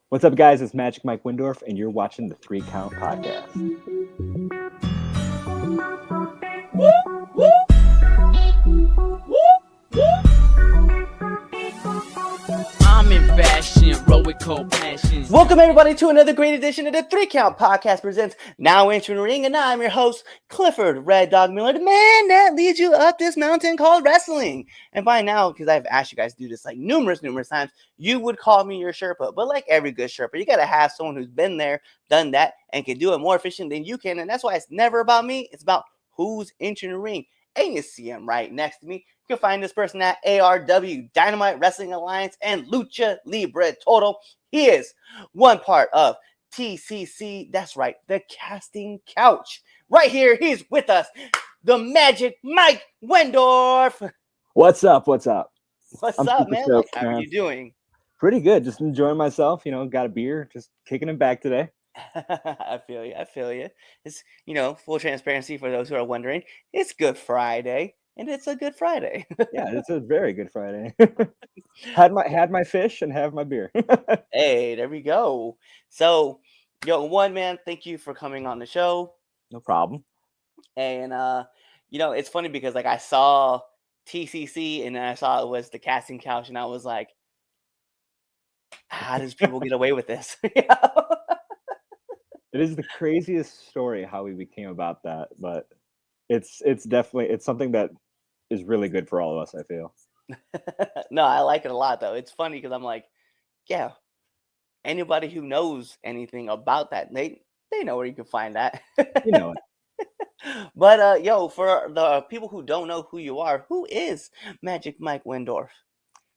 What's up, guys? It's Magic Mike Wendorf, and you're watching the Three Count Podcast. I'm in fashion, roll with cold passions. Welcome everybody to another great edition of the Three Count Podcast presents Now Entering the Ring, and I'm your host, Clifford Red Dog Miller, the man that leads you up this mountain called wrestling. And by now, because I've asked you guys to do this like numerous times, you would call me your Sherpa. But like every good Sherpa, you gotta have someone who's been there, done that, and can do it more efficient than you can. And that's why it's never about me, it's about who's entering the ring. And you see him right next to me. You can find this person at ARW, Dynamite Wrestling Alliance, and Lucha Libre Total. He is one part of TCC. That's right, the Casting Couch. Right here, he's with us, the Magic Mike Wendorf. What's up? What's up? What's I'm up, super man? stoked, How are man. you doing? Pretty good. Just enjoying myself. Got a beer, just kicking it back today. I feel you. It's, full transparency for those who are wondering. It's Good Friday, and it's a Good Friday. Yeah, it's a very good Friday. had my fish and have my beer. Hey, there we go. So, one man, thank you for coming on the show. No problem. And it's funny because like I saw TCC and then I saw it was the Casting Couch, and I was like, how does people get away with this? It is the craziest story how we became about that, but it's definitely something that is really good for all of us, I feel. No, I like it a lot though. It's funny because I'm like, yeah, anybody who knows anything about that, they know where you can find that. You know it. But for the people who don't know who you are, who is Magic Mike Wendorf?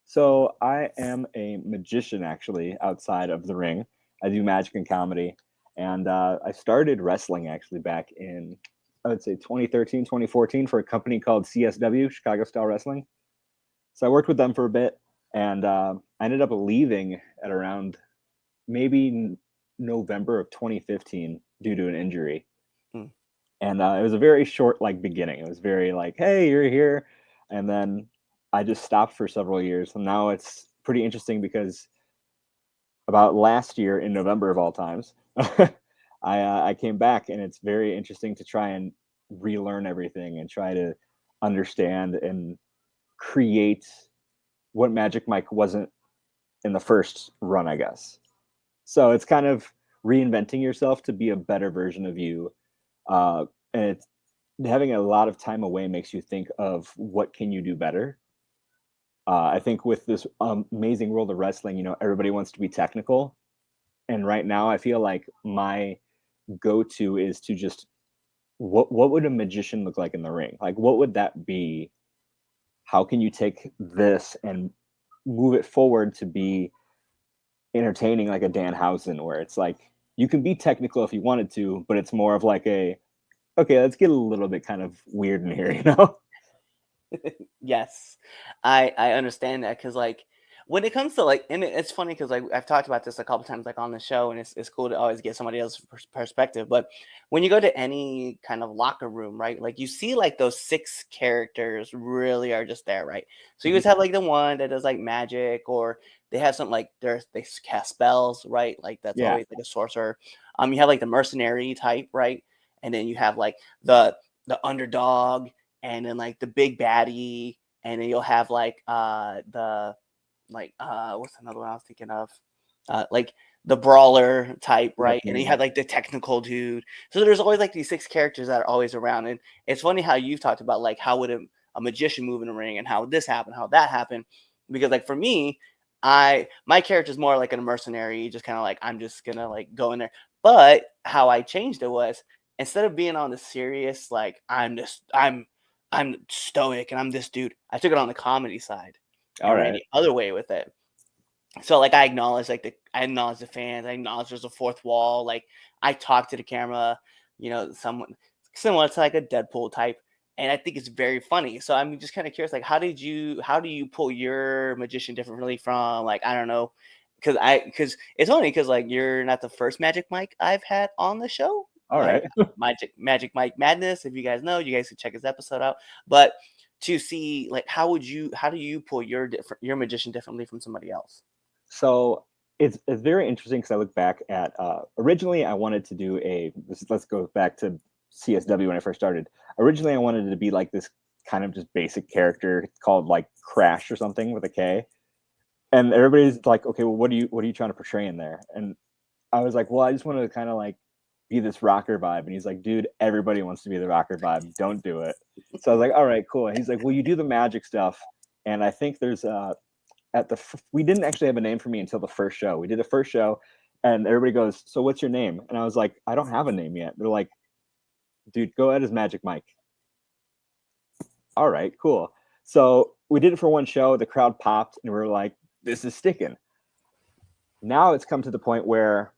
So I am a magician, actually, outside of the ring. I do magic and comedy. And I started wrestling, actually, back in, I would say, 2013, 2014 for a company called CSW, Chicago Style Wrestling. So I worked with them for a bit, and I ended up leaving at around maybe November of 2015 due to an injury. And it was a very short beginning. It was very hey, you're here. And then I just stopped for several years. And now it's pretty interesting because about last year in November of all times, I came back, and it's very interesting to try and relearn everything and try to understand and create what Magic Mike wasn't in the first run, I guess. So it's kind of reinventing yourself to be a better version of you. And it's having a lot of time away makes you think of what can you do better. I think with this amazing world of wrestling, everybody wants to be technical. And right now I feel like my go-to is to just, what would a magician look like in the ring? Like, what would that be? How can you take this and move it forward to be entertaining, like a Danhausen, where it's like you can be technical if you wanted to, but it's more of like okay, let's get a little bit kind of weird in here. Yes, I understand that because like when it comes to and it's funny because like I've talked about this a couple times like on the show, and it's cool to always get somebody else's perspective. But when you go to any kind of locker room, right, like you see like those 6 characters really are just there, right? So you just have like the one that does like magic, or they have something like they cast spells, right? Like that's Yeah. always like a sorcerer. You have like the mercenary type, right? And then you have like the underdog, and then like the big baddie, and then you'll have like what's another one I was thinking of? Like the brawler type, right? And then you have like the technical dude. So there's always like these 6 characters that are always around. And it's funny how you've talked about like how would a magician move in the ring, and how would this happen, how that happened. Because like for me, my character is more like a mercenary, just kind of like I'm just gonna like go in there. But how I changed it was, instead of being on the serious, like I'm stoic and I'm this dude, I took it on the comedy side and ran the other way with it. So like I acknowledge the fans, I acknowledge there's a fourth wall. Like I talk to the camera, someone similar to like a Deadpool type. And I think it's very funny. So I'm just kind of curious, like how do you pull your magician differently from like, I don't know, because it's only because like you're not the first Magic Mike I've had on the show. All right. Magic Mike Madness. If you guys know, you guys can check his episode out. But to see like how do you pull your magician differently from somebody else? So it's very interesting because I look back at originally I wanted to do let's go back to CSW when I first started. Originally I wanted it to be like this kind of just basic character called like Crash or something with a K. And everybody's like, okay, well, what are you trying to portray in there? And I was like, well, I just want to kind of like be this rocker vibe. And he's like, dude, everybody wants to be the rocker vibe. Don't do it. So I was like, all right, cool. And he's like, well, you do the magic stuff. And I think there's we didn't actually have a name for me until the first show. We did the first show and everybody goes, so what's your name? And I was like, I don't have a name yet. They're like, dude, go ahead as Magic Mike. All right, cool. So we did it for one show. The crowd popped and we were like, this is sticking. Now it's come to the point where,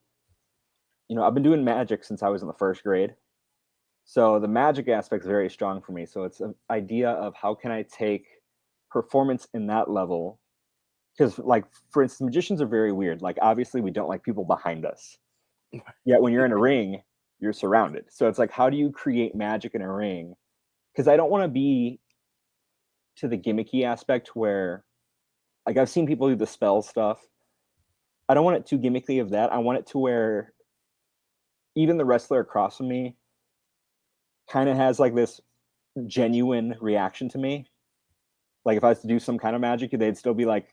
I've been doing magic since I was in the first grade. So the magic aspect is very strong for me. So it's an idea of how can I take performance in that level? Because, like, for instance, magicians are very weird. Like, obviously, we don't like people behind us. Yet when you're in a ring, you're surrounded. So it's like, how do you create magic in a ring? Because I don't want to be to the gimmicky aspect where, like, I've seen people do the spell stuff. I don't want it too gimmicky of that. I want it to where even the wrestler across from me kind of has like this genuine reaction to me. Like if I was to do some kind of magic, they'd still be like,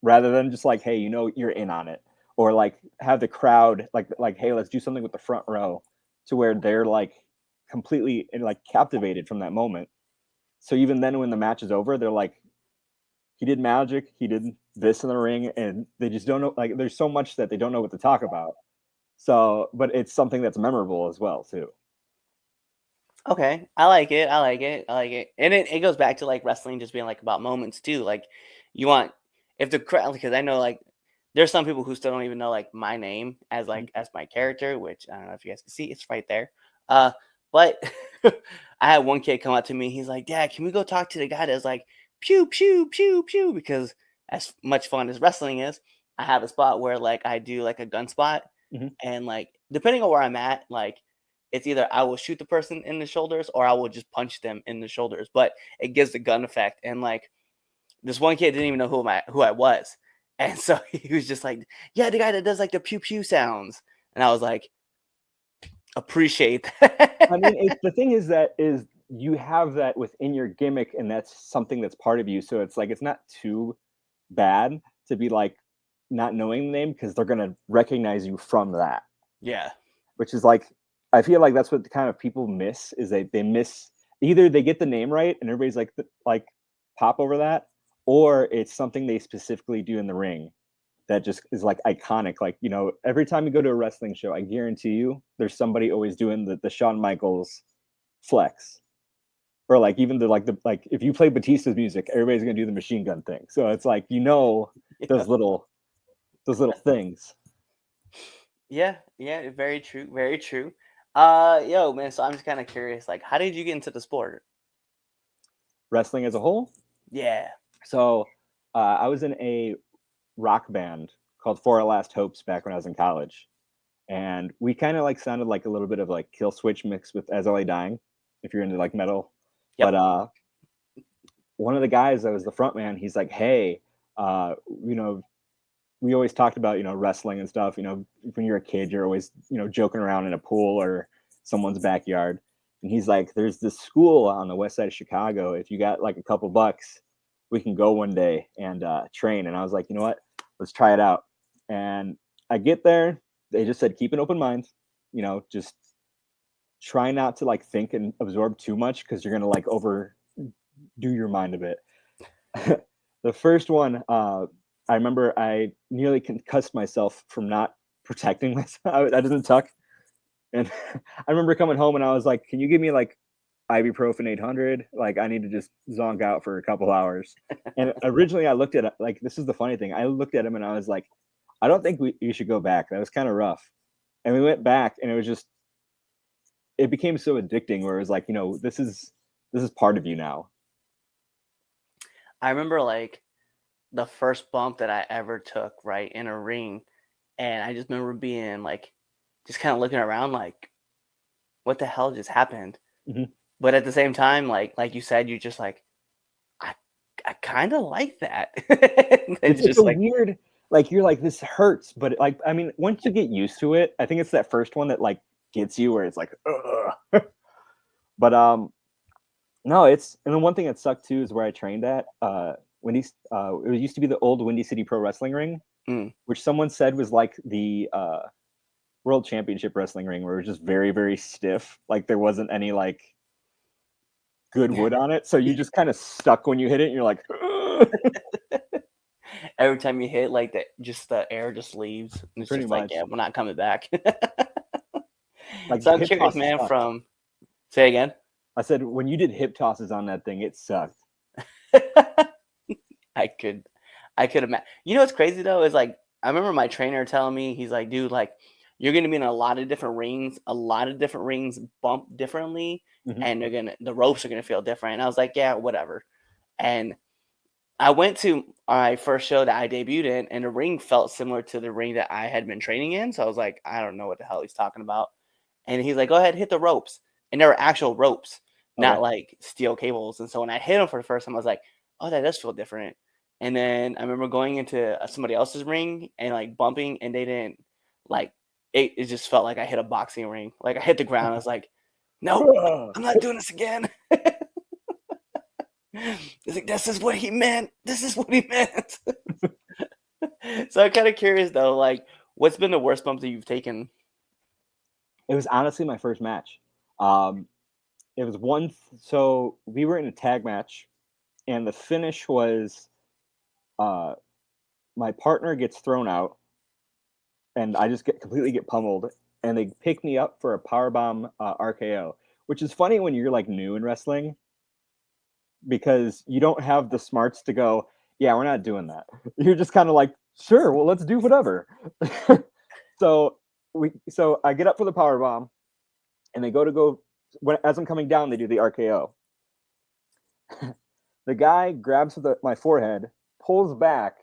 rather than just like, hey, you're in on it, or like have the crowd like, hey, let's do something with the front row, to where they're like completely like captivated from that moment. So even then, when the match is over, they're like, he did magic, he did this in the ring, and they just don't know. Like, there's so much that they don't know what to talk about. So, but it's something that's memorable as well too. Okay, I like it. I like it. I like it. And it goes back to like wrestling just being like about moments too. Like you want if the crowd, because I know like there's some people who still don't even know like my name as like as my character, which I don't know if you guys can see, it's right there. But I had one kid come up to me. He's like, "Dad, can we go talk to the guy that's like pew pew pew pew?" Because as much fun as wrestling is, I have a spot where like I do like a gun spot, and like depending on where I'm at, like it's either I will shoot the person in the shoulders or I will just punch them in the shoulders. But it gives the gun effect. And like this one kid didn't even know who I was. And so he was just like, yeah, the guy that does like the pew pew sounds. And I was like, appreciate that. I mean, the thing is that is you have that within your gimmick, and that's something that's part of you. So it's like it's not too bad to be like not knowing the name, because they're gonna recognize you from that. Yeah. Which is like, I feel like that's what the kind of people miss, is they miss, either they get the name right and everybody's like pop over that, or it's something they specifically do in the ring that just is like iconic. Like, every time you go to a wrestling show, I guarantee you there's somebody always doing the Shawn Michaels flex. Or like even like if you play Batista's music, everybody's gonna do the machine gun thing. So it's like, those little things. Yeah, very true, very true. Yo, man, so I'm just kind of curious, like, how did you get into the sport? Wrestling as a whole. Yeah. So I was in a rock band called For Our Last Hopes back when I was in college, and we kind of like sounded like a little bit of like Kill Switch mixed with As LA Dying, if you're into like metal. Yep. But one of the guys that was the front man, he's like, hey, we always talked about, wrestling and stuff. When you're a kid, you're always, joking around in a pool or someone's backyard. And he's like, there's this school on the west side of Chicago. If you got like a couple bucks, we can go one day and train. And I was like, you know what? Let's try it out. And I get there. They just said, keep an open mind. Just try not to like think and absorb too much, because you're going to like overdo your mind a bit. The first one, I remember I nearly concussed myself from not protecting myself. I didn't tuck. And I remember coming home and I was like, can you give me like ibuprofen 800? Like, I need to just zonk out for a couple hours. And originally I looked at it, like, this is the funny thing. I looked at him and I was like, I don't think you should go back. That was kind of rough. And we went back, and it became so addicting, where it was like, this is part of you now. I remember like the first bump that I ever took, right, in a ring. And I just remember being like, just kind of looking around like, what the hell just happened? Mm-hmm. But at the same time, like you said, you just like, I kind of like that. It's just a like weird, like you're like this hurts, but like I mean, once you get used to it, I think it's that first one that like gets you where it's like, ugh. But no, it's and then one thing that sucked too is where I trained at. It used to be the old Windy City Pro Wrestling ring, Mm. which someone said was like the World Championship Wrestling ring, where it was just very, very stiff. Like there wasn't any like good wood on it, so you just kind of stuck when you hit it. And you're like, Every time you hit, like the air just leaves. And it's pretty just like, much. yeah, we're not coming back. Like So I'm hip curious, tosses man. sucked. From say again. I said when you did hip tosses on that thing, it sucked. I could imagine. You know what's crazy though is like I remember my trainer telling me he's like, dude, like you're gonna be in a lot of different rings. A lot of different rings bump differently, Mhm. and the ropes are gonna feel different. And I was like, yeah, whatever. And I went to my first show that I debuted in, and the ring felt similar to the ring that I had been training in. So I was like, I don't know what the hell he's talking about. And he's like, go ahead, hit the ropes. And there were actual ropes, not Okay. like steel cables. And so when I hit them for the first time, I was like, oh, that does feel different. And then I remember going into somebody else's ring and like bumping, and they didn't like it just felt like I hit a boxing ring. Like I hit the ground. I was like, nope, I'm not doing this again. It's like, this is what he meant. This is what he meant. So I'm kind of curious though, like, what's been the worst bump that you've taken? It was honestly my first match. Um, it was one. So we were in a tag match, and the finish was uh, my partner gets thrown out, and I just completely get pummeled, and they pick me up for a powerbomb RKO, which is funny when you're like new in wrestling because you don't have the smarts to go, yeah, we're not doing that. You're just kind of like, sure, well, let's do whatever. So I get up for the power bomb, and they go when as I'm coming down, they do the RKO. The guy grabs my forehead, pulls back,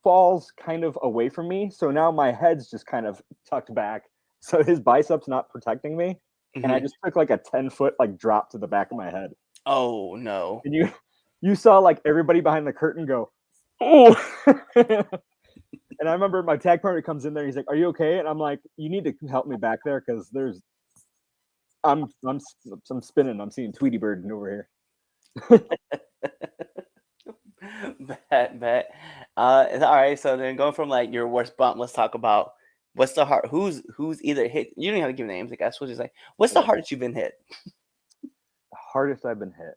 falls kind of away from me, so now my head's just kind of tucked back, so his biceps not protecting me, and I Mhm. just took like a 10-foot like drop to the back of my head. Oh no. And you saw like everybody behind the curtain go, oh. And I remember my tag partner comes in there. He's like, "Are you okay?" And I'm like, "You need to help me back there because I'm spinning. I'm seeing Tweety Bird over here." Bet. All right. So then going from like your worst bump, let's talk about what's the hard who's either hit. You don't have to give names. I guess we'll just like what's the Okay. hardest you've been hit? The hardest I've been hit.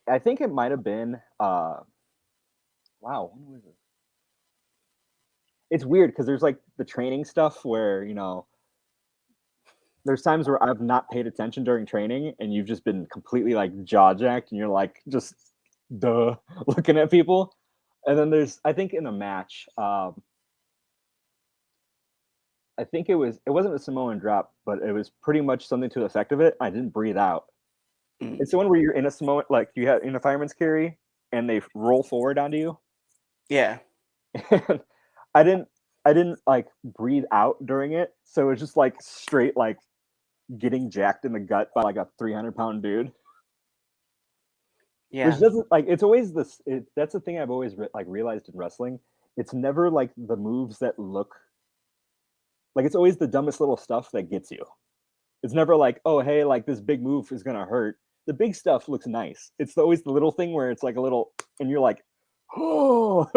I think it might have been. Wow, when was it? It's weird because there's like the training stuff where there's times where I've not paid attention during training and you've just been completely like jaw jacked and you're like just duh looking at people. And then there's I think in a match, I think it wasn't a Samoan drop, but it was pretty much something to the effect of it. I didn't breathe out. Mm. It's the one where you're in a Samoan like you have in a fireman's carry and they roll forward onto you. Yeah. And I didn't I didn't like breathe out during it. So it was just like straight like getting jacked in the gut by like a 300-pound dude. Which Yeah. doesn't like it's always this. That's the thing I've always like realized in wrestling. It's never like the moves that look like it's always the dumbest little stuff that gets you. It's never like, oh hey, like this big move is gonna hurt. The big stuff looks nice. It's always the little thing where it's like a little, and you're like, oh.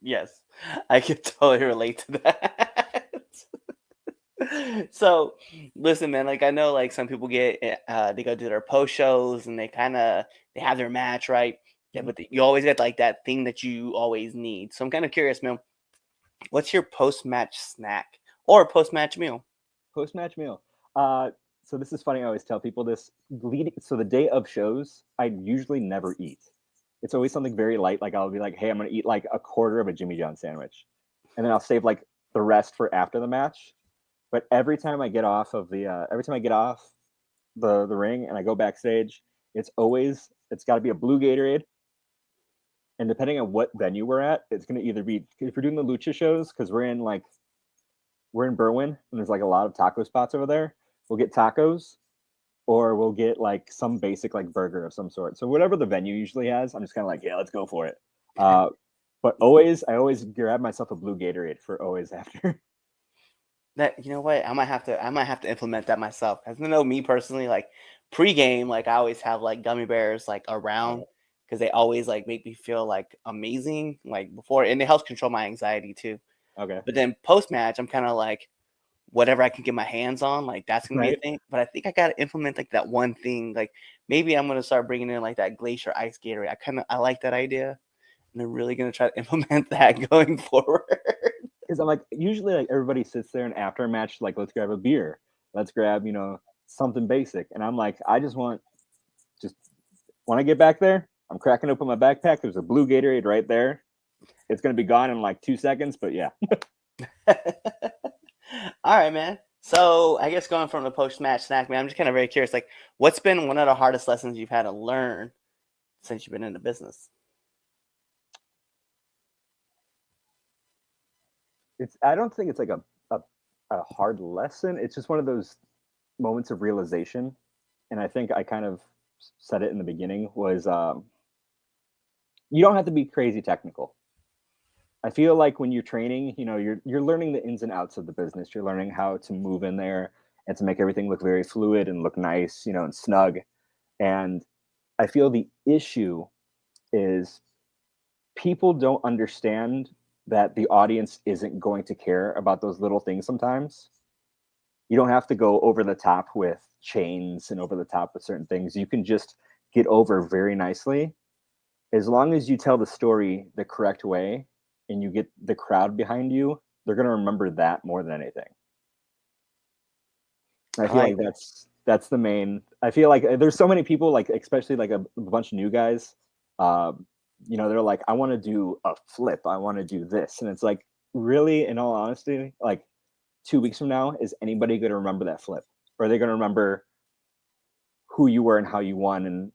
Yes. I can totally relate to that. So listen, man, like I know like some people get they go do their post shows and they have their match, right? Yeah, but you always get like that thing that you always need. So I'm kind of curious, man, what's your post match snack or post match meal? Post match meal. So this is funny. I always tell people this. So the day of shows, I usually never eat. It's always something very light. Like I'll be like, hey, I'm gonna eat like a quarter of a Jimmy John sandwich, and then I'll save like the rest for after the match. But every time I get off the ring and I go backstage, it's got to be a blue Gatorade. And depending on what venue we're at, it's gonna either be if we're doing the lucha shows because we're in Berwyn and there's like a lot of taco spots over there. We'll get tacos, or we'll get like some basic like burger of some sort. So whatever the venue usually has, I'm just kind of like, yeah, let's go for it. But I always grab myself a blue Gatorade for always after. That you know what? I might have to implement that myself. Cause you know me personally, like pregame, like I always have like gummy bears like around because they always like make me feel like amazing like before, and it helps control my anxiety too. Okay, But then post match, I'm kind of like whatever I can get my hands on, like that's gonna be a right? thing. But I think I gotta implement like that one thing. Like maybe I'm gonna start bringing in like that glacier ice Gatorade. I like that idea, and I'm really gonna try to implement that going forward. Because I'm like, usually like everybody sits there and after a match, like, let's grab a beer, let's grab something basic, and I'm like, I just when I get back there, I'm cracking open my backpack. There's a blue Gatorade right there. It's gonna be gone in like 2 seconds, but yeah. All right, man. So I guess going from the post-match snack, man, I'm just kind of very curious. Like, what's been one of the hardest lessons you've had to learn since you've been in the business? I don't think it's like a hard lesson. It's just one of those moments of realization. And I think I kind of said it in the beginning was you don't have to be crazy technical. I feel like when you're training, you're learning the ins and outs of the business. You're learning how to move in there and to make everything look very fluid and look nice, and snug. And I feel the issue is people don't understand that the audience isn't going to care about those little things sometimes. You don't have to go over the top with chains and over the top with certain things. You can just get over very nicely as long as you tell the story the correct way and you get the crowd behind you. They're going to remember that more than anything. And I I feel like like that. that's the main. I feel like there's so many people, like especially like a bunch of new guys. They're like, I want to do a flip. I want to do this, and it's like, really, in all honesty, like 2 weeks from now, is anybody going to remember that flip? Or are they going to remember who you were and how you won? And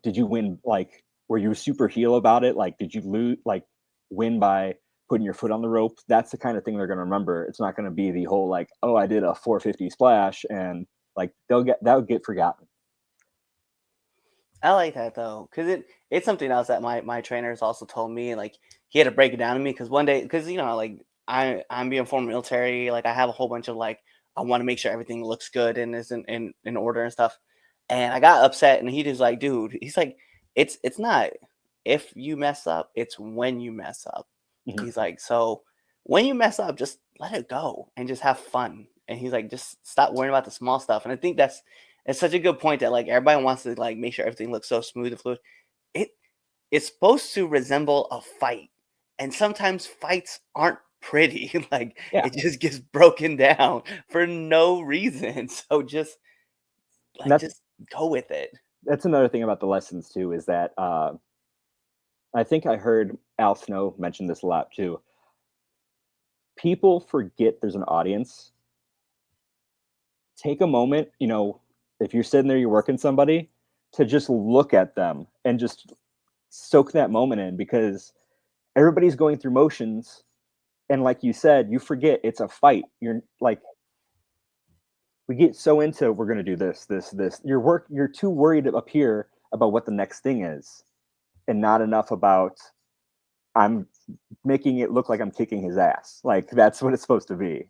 did you win? Like, were you super heel about it? Like, did you lose? Like, win by putting your foot on the rope? That's the kind of thing they're going to remember. It's not going to be the whole like, oh, I did a 450 splash, and like that would get forgotten. I like that though, because it's something else that my trainer has also told me. Like he had to break it down to me because one day, because like I'm being former military, like I have a whole bunch of like I want to make sure everything looks good and is in order and stuff. And I got upset, and he was like, dude, he's like, it's not if you mess up, it's when you mess up. Mhm. He's like, so when you mess up, just let it go and just have fun. And he's like, just stop worrying about the small stuff. And I think it's such a good point that like everybody wants to like make sure everything looks so smooth and fluid. It it's supposed to resemble a fight, and sometimes fights aren't pretty. Like Yeah, it just gets broken down for no reason. So just and like just go with it. that's another thing about the lessons too is that I think I heard Al Snow mention this a lot too. People forget there's an audience. Take a moment, if you're sitting there, you're working somebody, to just look at them and just soak that moment in because everybody's going through motions. And like you said, you forget it's a fight. You're like, we get so into we're going to do this. You're too worried up here about what the next thing is and not enough about I'm making it look like I'm kicking his ass. Like that's what it's supposed to be.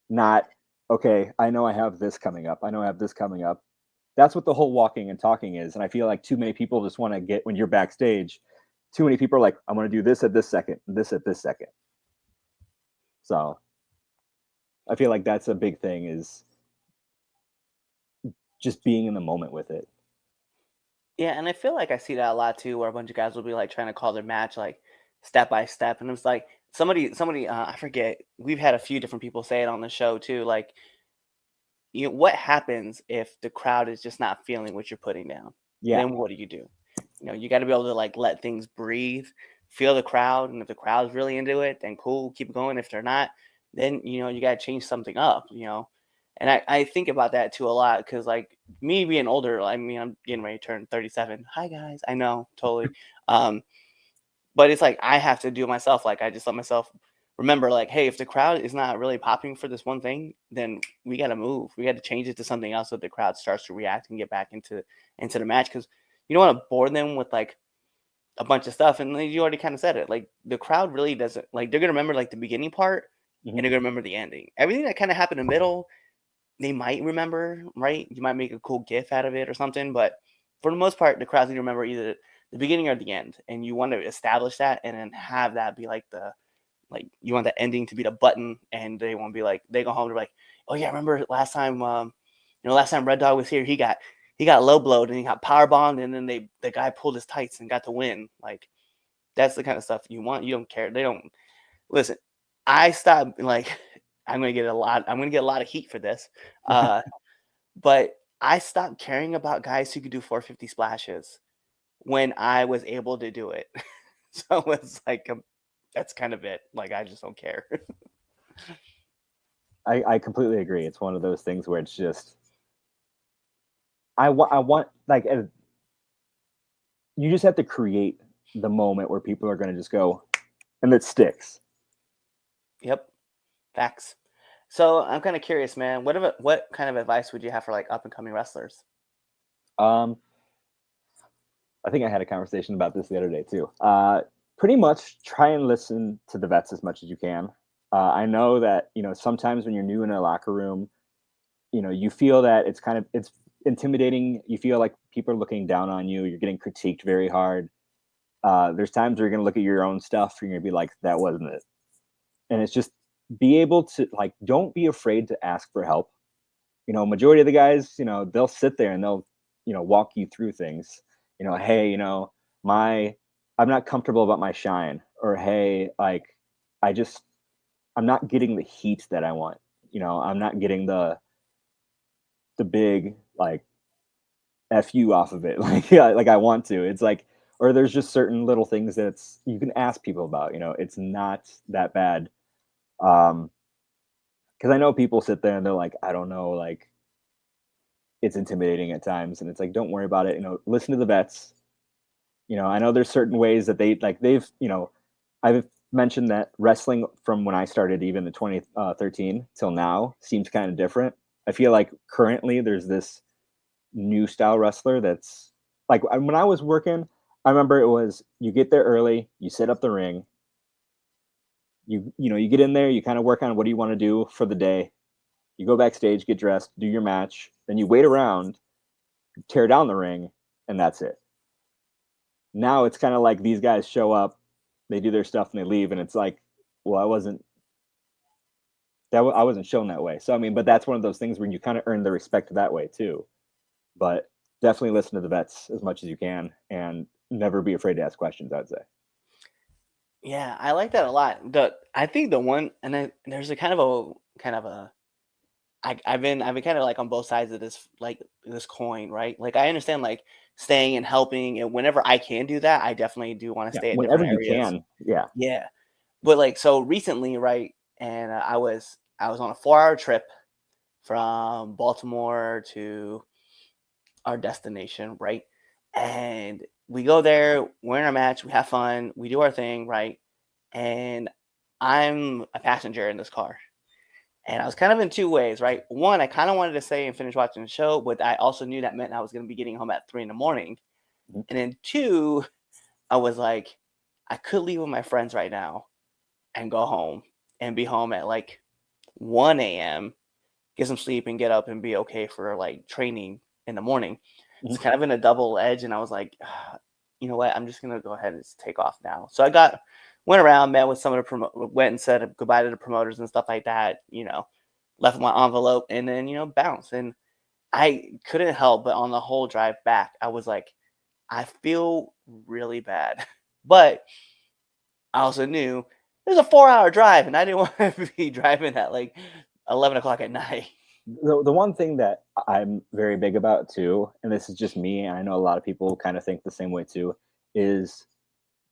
Not, okay, I know I have this coming up. I know I have this coming up. That's what the whole walking and talking is. And I feel like too many people just want to get when you're backstage, too many people are like, I want to do this at this second, this at this second. So I feel like that's a big thing is just being in the moment with it. Yeah, and I feel like I see that a lot too, where a bunch of guys will be like trying to call their match like step by step, and it's like somebody I forget. We've had a few different people say it on the show too. Like, what happens if the crowd is just not feeling what you're putting down? Yeah. Then what do? You got to be able to like let things breathe, feel the crowd, and if the crowd's really into it, then cool, keep going. If they're not, then you got to change something up. And I think about that too a lot because like me being older, I mean I'm getting ready to turn 37. Hi guys, I know totally. But it's like I have to do it myself. Like I just let myself remember, like, hey, if the crowd is not really popping for this one thing, then we got to move. We got to change it to something else so the crowd starts to react and get back into the match, because you don't want to bore them with like a bunch of stuff. And you already kind of said it. Like the crowd really doesn't like. They're gonna remember like the beginning part, Mhm. and they're gonna remember the ending. Everything that kind of happened in the middle, they might remember, right? You might make a cool GIF out of it or something, but for the most part, the crowd's gonna remember either the beginning or the end, and you want to establish that and then have that be like the like you want the ending to be the button, and they won't be like they go home to like, oh yeah, remember last time, last time Red Dog was here, he got low blowed and he got power bombed, and then the guy pulled his tights and got to win. Like that's the kind of stuff you want. You don't care. They don't listen. I stopped like I'm gonna get a lot of heat for this. But I stopped caring about guys who could do 450 splashes when I was able to do it. So it's like that's kind of it. Like I just don't care. I completely agree. It's one of those things where it's just I want like you just have to create the moment where people are going to just go, and it sticks. Yep, facts. So I'm kind of curious, man. What kind of advice would you have for like up and coming wrestlers? Um, I think I had a conversation about this the other day too. Pretty much try and listen to the vets as much as you can. I know that sometimes when you're new in a locker room, you feel that it's intimidating. You feel like people are looking down on you. You're getting critiqued very hard. There's times where you're gonna look at your own stuff. And you're gonna be like, that wasn't it. And it's just be able to like, don't be afraid to ask for help. Majority of the guys, they'll sit there and they'll, walk you through things. Hey, my I'm not comfortable about my shine, or hey, like I just I'm not getting the heat that I want. I'm not getting the big like fu off of it like yeah, like I want to. It's like, or there's just certain little things that you can ask people about. It's not that bad. Because I know people sit there and they're like, I don't know, like it's intimidating at times, and it's like, don't worry about it. Listen to the vets. I know there's certain ways that I've mentioned that wrestling from when I started, even in 2013 till now, seems kind of different. I feel like currently there's this new style wrestler that's like, when I was working, I remember it was, you get there early, you set up the ring, you get in there, you kind of work on what do you want to do for the day. You go backstage, get dressed, do your match, then you wait around, tear down the ring, and that's it. Now it's kind of like these guys show up, they do their stuff, and they leave, and it's like, well, I wasn't shown that way. So I mean, but that's one of those things where you kind of earn the respect that way too. But definitely listen to the vets as much as you can, and never be afraid to ask questions, I'd say. Yeah, I like that a lot. I think the one, and then there's a kind of a I've been kind of like on both sides of this coin, right? Like I understand like staying and helping, and whenever I can do that, I definitely do want to Yeah, stay in whenever different you areas. can. Yeah. Yeah, but like so recently, right? And I was on a 4-hour trip from Baltimore to our destination, right? And we go there, we're in our match, we have fun, we do our thing, right? And I'm a passenger in this car. And I was kind of in two ways, right? One, I kind of wanted to stay and finish watching the show, but I also knew that meant I was going to be getting home at 3 in the morning. Mhm. And then two, I was like, I could leave with my friends right now and go home and be home at like 1 a.m., get some sleep and get up and be okay for like training in the morning. It's Mhm. kind of in a double edge. And I was like, you know what? I'm just going to go ahead and just take off now. So went around, met with some of the went and said goodbye to the promoters and stuff like that, left my envelope and then, bounced. And I couldn't help but on the whole drive back, I was like, I feel really bad. But I also knew it was a 4-hour drive and I didn't want to be driving at like 11 o'clock at night. The one thing that I'm very big about too, and this is just me, and I know a lot of people kind of think the same way too, is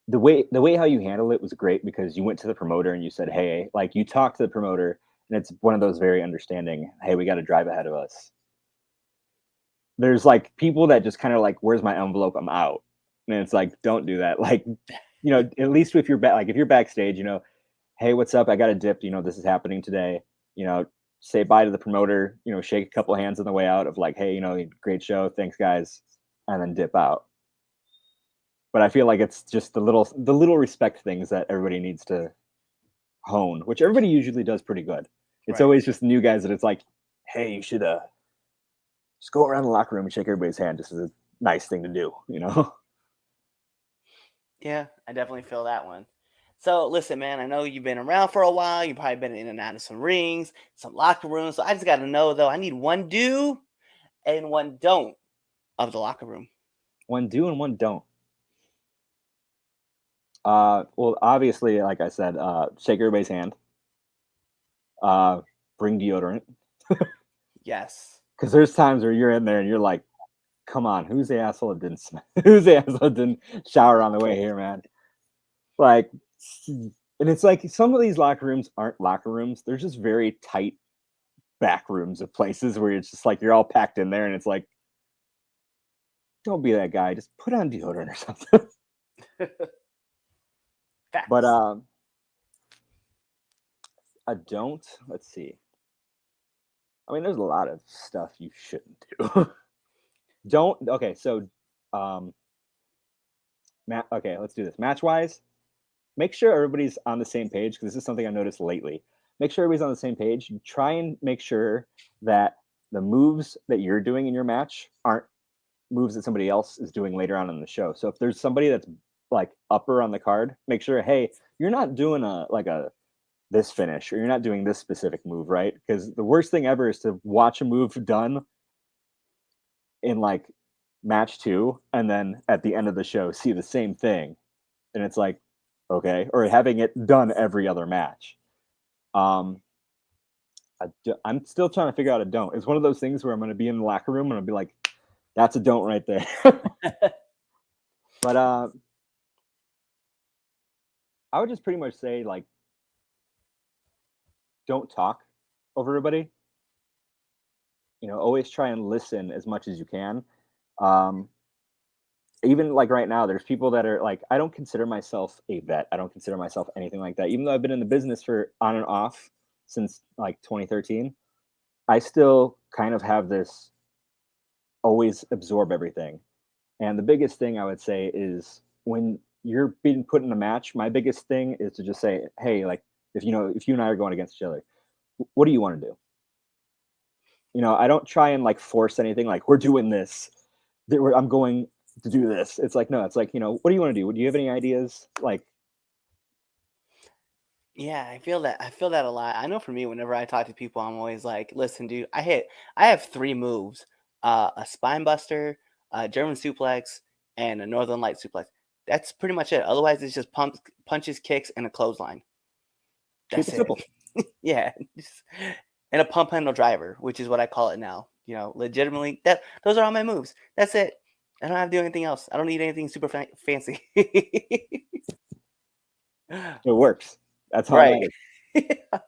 the way how you handle it was great, because you went to the promoter and you said, hey, like you talked to the promoter, and it's one of those very understanding, hey, we got to drive ahead of us. There's like people that just kind of like, where's my envelope? I'm out. And it's like, don't do that. Like, at least if you're like if you're backstage, hey, what's up? I got a dip. This is happening today. Say bye to the promoter. Shake a couple hands on the way out of like, hey, great show. Thanks, guys, and then dip out. But I feel like it's just the little respect things that everybody needs to hone, which everybody usually does pretty good. It's Right. always just new guys that it's like, hey, you should just go around the locker room and shake everybody's hand. Just as a nice thing to do. Yeah, I definitely feel that one. So listen, man, I know you've been around for a while. You've probably been in and out of some rings, some locker rooms. So I just got to know, though, I need one do and one don't of the locker room. One do and one don't. Well, obviously, like I said, shake everybody's hand. Bring deodorant. Yes. Because there's times where you're in there and you're like, come on, who's the asshole that who's the asshole that didn't shower on the way here, man? Like, and it's like some of these locker rooms aren't locker rooms. They're just very tight back rooms of places where it's just like you're all packed in there and it's like, don't be that guy. Just put on deodorant or something. But I don't. Let's see. I mean, there's a lot of stuff you shouldn't do. Don't. Okay, so, okay, let's do this. Match wise, make sure everybody's on the same page because this is something I noticed lately. Make sure everybody's on the same page. You try and make sure that the moves that you're doing in your match aren't moves that somebody else is doing later on in the show. So if there's somebody that's like upper on the card, make sure, hey, you're not doing this finish or you're not doing this specific move, right? Because the worst thing ever is to watch a move done in like match 2 and then at the end of the show see the same thing and it's like, okay, or having it done every other match. I'm still trying to figure out a don't. It's one of those things where I'm going to be in the locker room and I'll be like, that's a don't right there. But I would just pretty much say like, don't talk over everybody. Always try and listen as much as you can. Even like right now, there's people that are like, I don't consider myself a vet. I don't consider myself anything like that. Even though I've been in the business for on and off since like 2013, I still kind of have this always absorb everything. And the biggest thing I would say is when you're being put in a match, my biggest thing is to just say, hey, like if you and I are going against each other, what do you want to do? I don't try and like force anything like we're doing this. I'm going to do this. It's like, no, it's like, what do you want to do? Do you have any ideas? Like, Yeah, I feel that. I feel that a lot. I know for me, whenever I talk to people, I'm always like, listen, dude, I have 3 moves: a spine buster, a German suplex, and a Northern Light suplex. That's pretty much it. Otherwise, it's just punches, kicks, and a clothesline. keep That's it it. simple. Yeah, and a pump handle driver, which is what I call it now. Legitimately, those are all my moves. That's it. I don't have to do anything else. I don't need anything super fancy. It works. That's all Right. that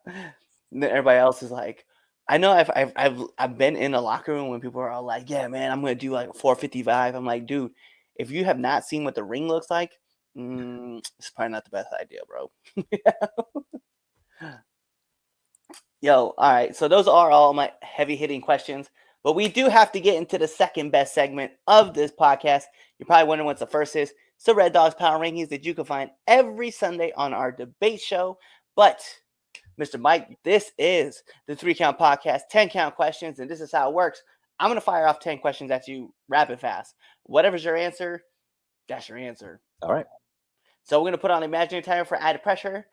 And then everybody else is like, I know I've been in a locker room when people are all like, yeah, man, I'm gonna do like a 455. I'm like, dude, if you have not seen what the ring looks like, it's probably not the best idea, bro. Yo, all right. So those are all my heavy hitting questions. But we do have to get into the second best segment of this podcast. You're probably wondering what the first is. It's the Red Dogs Power Rankings that you can find every Sunday on our debate show. But Mr. Mike, this is the 3 Count Podcast, 10 count questions, and this is how it works. I'm going to fire off 10 questions at you rapid fast. Whatever's your answer, that's your answer. all right. So we're going to put on imaginary timer for added pressure.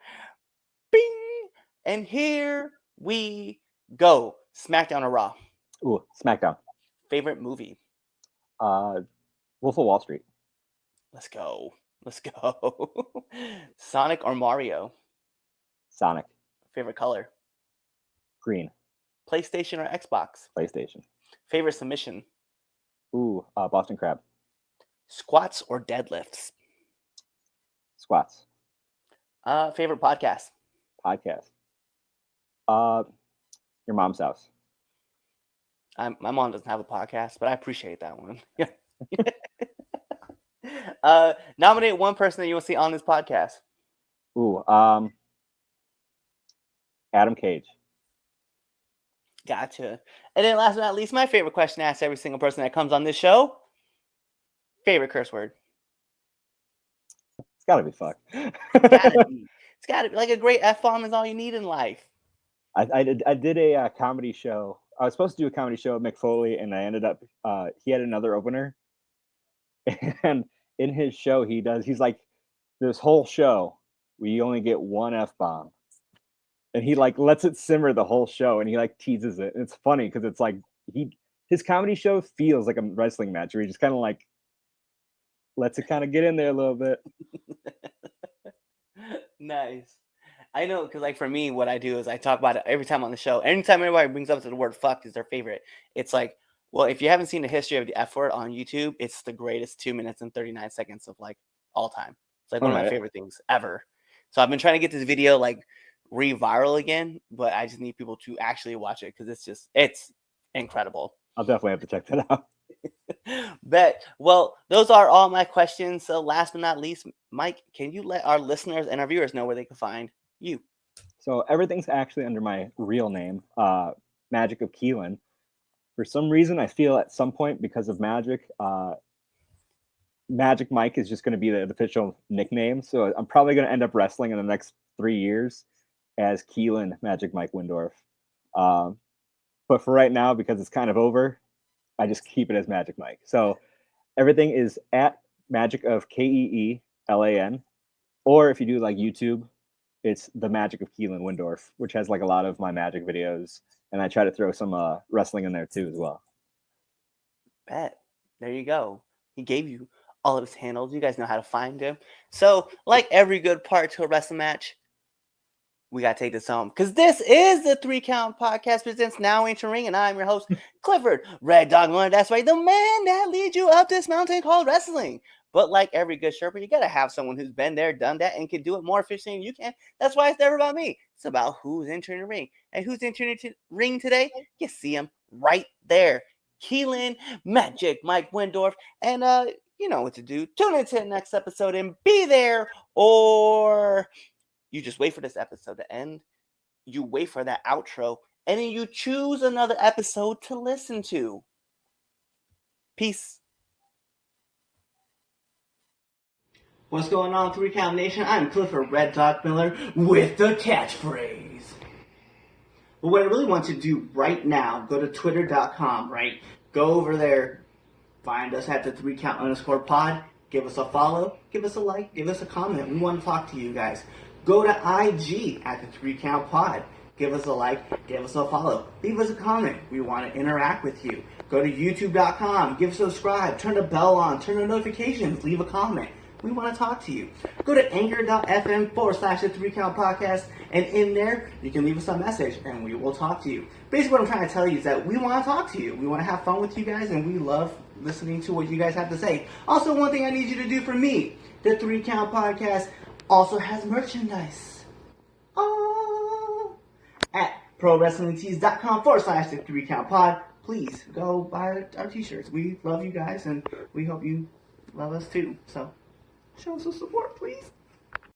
Bing! And here we go. SmackDown or Raw? Ooh, SmackDown. Favorite movie? Wolf of Wall Street. Let's go. Let's go. Sonic or Mario? Sonic. Favorite color? Green. PlayStation or Xbox? PlayStation. Favorite submission? Ooh, Boston Crab. Squats or deadlifts? Squats. Favorite podcast? Podcast. Your mom's house. My mom doesn't have a podcast, but I appreciate that one. Nominate one person that you want to see on this podcast. Ooh, Adam Cage. Gotcha. And then last but not least, my favorite question to ask every single person that comes on this show. Favorite curse word? It's gotta be fuck. Gotta be. It's gotta be. Like a great F-bomb is all you need in life. I did a comedy show. I was supposed to do a comedy show at McFoley, and I ended up he had another opener, and in his show he's like, this whole show we only get one F-bomb, and he like lets it simmer the whole show, and he like teases it, and it's funny because it's like his comedy show feels like a wrestling match where he just kind of like lets it kind of get in there a little bit. Nice. I know, because like for me, what I do is I talk about it every time on the show. Anytime anybody brings up the word fuck is their favorite. It's like, well, if you haven't seen the history of the F word on YouTube, it's the greatest 2 minutes and 39 seconds of like all time. It's like one of my favorite things ever. So I've been trying to get this video like re-viral again, but I just need people to actually watch it because it's incredible. I'll definitely have to check that out. Bet. Well, those are all my questions. So last but not least, Mike, can you let our listeners and our viewers know where they can find you? So everything's actually under my real name, Magic of Keelan. For some reason, I feel at some point because of Magic, Magic Mike is just going to be the official nickname. So I'm probably going to end up wrestling in the next 3 years as Keelan Magic Mike Wendorf. But for right now, because it's kind of over, I just keep it as Magic Mike. So everything is at Magic of Keelan, or if you do like YouTube, it's the Magic of Keelan Wendorf, which has like a lot of my Magic videos, and I try to throw some wrestling in there too as well. Bet. There you go. He gave you all of his handles. You guys know how to find him. So, like every good part to a wrestling match, we got to take this home because this is the 3 Count Podcast presents Now Ancient Ring, and I'm your host, Clifford Red Dog Miller. That's right, the man that leads you up this mountain called wrestling. But like every good Sherpa, you got to have someone who's been there, done that, and can do it more efficiently than you can. That's why it's never about me. It's about who's entering the ring. And who's entering the ring today? You see him right there. Keelan Magic Mike Wendorf. And you know what to do. Tune into the next episode and be there, or you just wait for this episode to end. You wait for that outro, and then you choose another episode to listen to. Peace. What's going on, 3 Count Nation? I'm Clifford Red Dog Miller with the catchphrase. But what I really want to do right now, go to twitter.com, right? Go over there, find us at the 3 Count _ pod, give us a follow, give us a like, give us a comment. We want to talk to you guys. Go to IG at the 3 Count pod. Give us a like, give us a follow, leave us a comment. We want to interact with you. Go to youtube.com, give us a subscribe, turn the bell on, turn the notifications, leave a comment. We want to talk to you. Go to anchor.fm / the 3 Count podcast, and in there, you can leave us a message, and we will talk to you. Basically, what I'm trying to tell you is that we want to talk to you. We want to have fun with you guys, and we love listening to what you guys have to say. Also, one thing I need you to do for me, the 3 Count podcast also has merchandise. Oh! At prowrestlingtees.com / the 3 Count pod. Please go buy our t-shirts. We love you guys, and we hope you love us too. So show us some support, please.